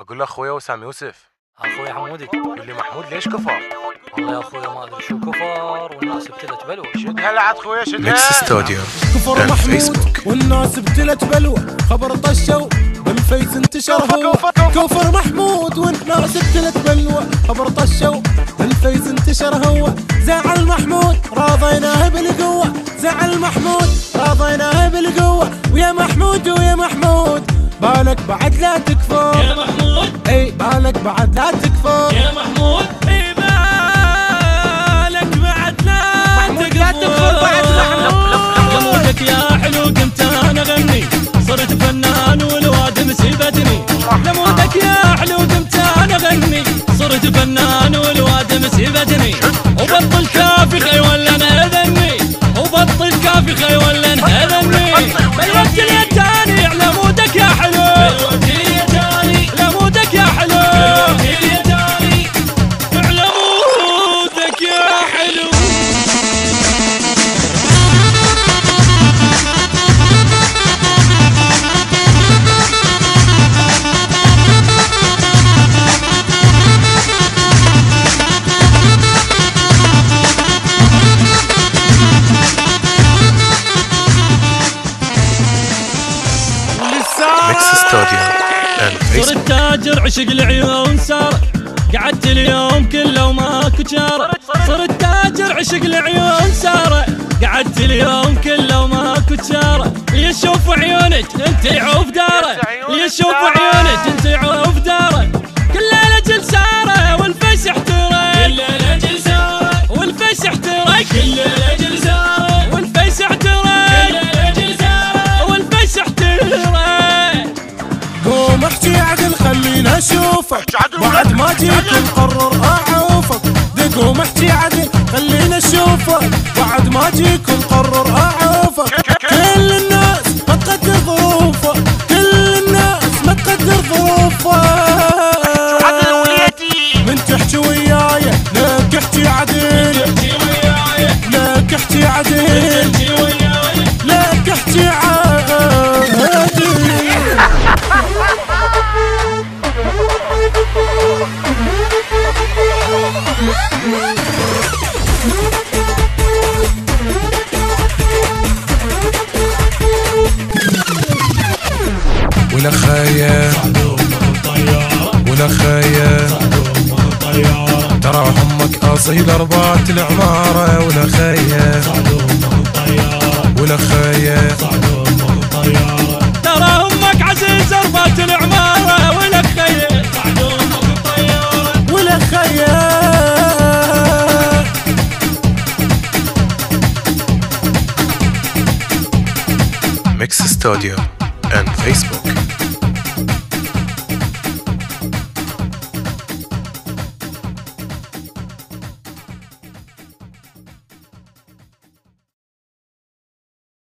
اقول له اخويا وسام يوسف. اخوي حمودي يقول لي محمود ليش كفر؟ والله يا اخوي ما ادري شو كفر والناس ابتلت بلوى. شدها لعد خويا شدها. ميكس ستوديو كفر محمود والناس ابتلت بلوى، خبر طشوا بالفيس انتشر هو. كفر محمود والناس ابتلت بلوى، خبر طشوا بالفيس انتشر هو. زعل محمود راضيناه بالقوة، زعل محمود راضيناه بالقوة. ويا محمود ويا محمود بالك بعد لا تكفر يا محمود، اي بالك بعد لا تكفر يا محمود، اي بالك بعد لا تكفر بعد لمودك يا حلو قمت انا اغني، صرت فنان والواد مسيبتني. لمودك يا حلو قمت انا اغني، صرت فنان والواد مسيبتني. وبطل كافي خي ولا نهذني، وبطل كافي خي ولا نهذني. بالوقت اليتاني لمودك يا حلو، بالوقت اليتاني لمودك يا حلو، بالوقت اليتاني لمودك يا حلو. ميكس ستوديو صرت تاجر عشق العيون صار، قعدت اليوم كله وماكو جارة. صرت تاجر عشق العيون صار، قعدت اليوم كله وماكو جارة. يشوف عيونك انت يعوف داره، يشوف عيونك انت يعوف داره. كل ليلة سارة والفش احترق، كل ليلة سارة والفش احترق، كل ليلة سارة والفش احترق، كل ليلة سارة والفش احترق. قوم احكي عدل خلينا اشوفك، بعد ما جيت نقرر اعوفك. قوم احكي عدل خلينا اشوفك، بعد ما جيك نقرر اعوفك. كل الناس ما تقدر ظروفك، كل الناس ما تقدر ظروفك. من تحكي وياي لك احكي عدل، لك احكي عدل، لك احكي عدل. ولا خايا ولا خايا ترى همك اصيل اربعة العمارة. ولا خايا ولا خايا ترى امك عزيز اربعة العمارة. ولا خايا ولا خيا ميكس ستوديو and Facebook.